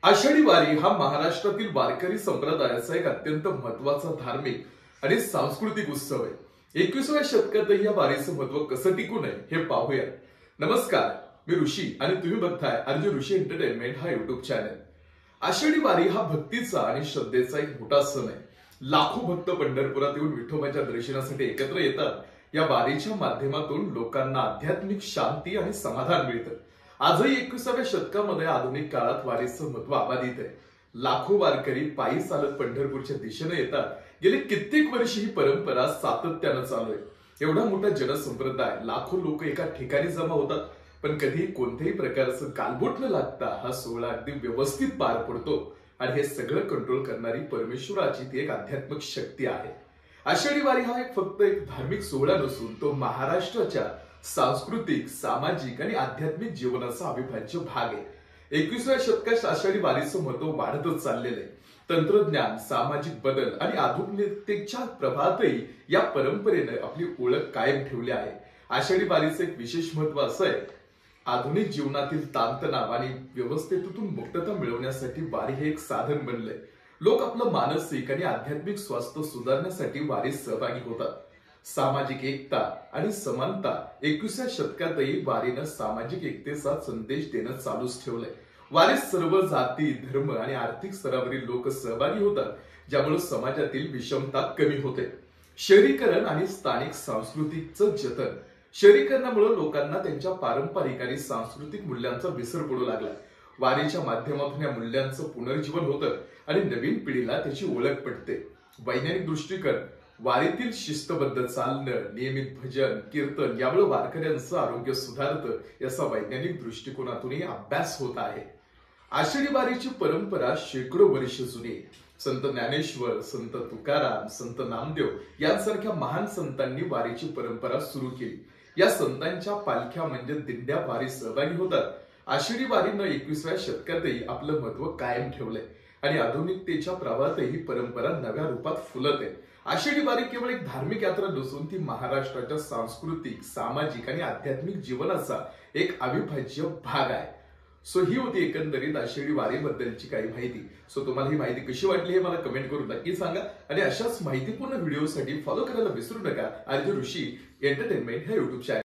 आषाढी वारी हा महाराष्ट्रातील वारकरी संप्रदायाचा एक अत्यंत महत्वाचा धार्मिक आणि सांस्कृतिक उत्सव आहे। 21व्या शतकातही या वारीचं महत्व कसं टिकू नये हे पाहूया। नमस्कार, मी ऋषी आणि तुम्ही बघताय अर्जुन ऋषी एंटरटेनमेंट हा युट्यूब चॅनल। आषाढी वारी हा भक्तीचा आणि श्रद्धेचा एक मोठा सण आहे। लाखो भक्त पंढरपुरात येऊन विठोबाच्या दर्शनासाठी एकत्र येतात। या वारीच्या माध्यमातून लोकांना आध्यात्मिक शांती आणि समाधान मिळतं। आजही 21व्या शतकामध्ये आधुनिक काळात वारीचं महत्व अबाधित आहे। लाखो वारकरी पायी चालत पंढरपूरच्या दिशेने येतात। गेली कित्येक वर्ष ही परंपरा सातत्यानं चालू आहे। एवढा मोठा जनसंप्रदाय, लाखो लोक एका ठिकाणी जमा होतात, पण कधी कोणत्याही प्रकारचं गालबोट न लागता हा सोहळा अगदी व्यवस्थित पार पडतो। आणि हे सगळं कंट्रोल करणारी परमेश्वराची ती एक आध्यात्मिक शक्ती आहे। आषाढी वारी हा फक्त एक धार्मिक सोहळा नसून तो महाराष्ट्राच्या सांस्कृतिक, सामाजिक आणि आध्यात्मिक जीवनाचा अविभाज्य भाग आहे। 21व्या शतकात आषाढी वारीचं महत्व वाढतच चाललेलं आहे। तंत्रज्ञान, सामाजिक बदल आणि आधुनिकतेच्या प्रभावातही या परंपरेने आपली ओळख कायम ठेवली आहे। आषाढी वारीचं एक विशेष महत्व असं आहे, आधुनिक जीवनातील ताणतणाव आणि व्यवस्थेतून मुक्तता मिळवण्यासाठी वारी हे एक साधन बनलंय। लोक आपलं मानसिक आणि आध्यात्मिक स्वास्थ्य सुधारण्यासाठी वारीत सहभागी होतात। सामाजिक एकता आणि समानता 21व्या शतकातही वारीनं सामाजिक एकतेचा संदेश देणं चालूच ठेवलंय। वारीत सर्व जाती, धर्म आणि आर्थिक स्तरावरील लोक सहभागी होतात, ज्यामुळे समाजातील विषमता कमी होते। शहरीकरण आणि स्थानिक संस्कृतीचं जतन। शहरीकरणामुळे लोकांना त्यांच्या पारंपरिक आणि सांस्कृतिक मूल्यांचा विसर पडू लागला। वारीच्या माध्यमातून या मूल्यांचं पुनर्जीवन होतं आणि नवीन पिढीला त्याची ओळख पडते। वैज्ञानिक दृष्टिकोन, वारीतील शिस्तबद्ध चालणं, नियमित भजन, कीर्तन यामुळे वारकऱ्यांचं आरोग्य सुधारतं, याचा वैज्ञानिक दृष्टिकोनातूनही अभ्यास होत आहे। आषाढी वारीची परंपरा शेकडो वर्ष जुनी आहे। संत ज्ञानेश्वर, संत तुकाराम, संत नामदेव यांसारख्या महान संतांनी वारीची परंपरा सुरू केली। या संतांच्या पालख्या म्हणजे दिंड्या वारीत सहभागी होतात। आषाढी वारीनं 21व्या शतकातही आपलं महत्व कायम ठेवलंय आणि आधुनिकतेच्या प्रवाहातही ही परंपरा नव्या रूपात फुलत आहे। आषाढी वारी केवळ एक धार्मिक यात्रा नसून ती महाराष्ट्राच्या सांस्कृतिक, सामाजिक आणि आध्यात्मिक जीवनाचा एक अविभाज्य भाग आहे। सो ही होती एकंदरीत आषाढी वारीबद्दलची काही माहिती। सो तुम्हाला ही माहिती कशी वाटली हे मला कमेंट करून नक्की सांगा आणि अशाच माहितीपूर्ण व्हिडिओसाठी फॉलो करायला विसरू नका अर्जुन ऋषी एंटरटेनमेंट हे युट्यूब चॅनल।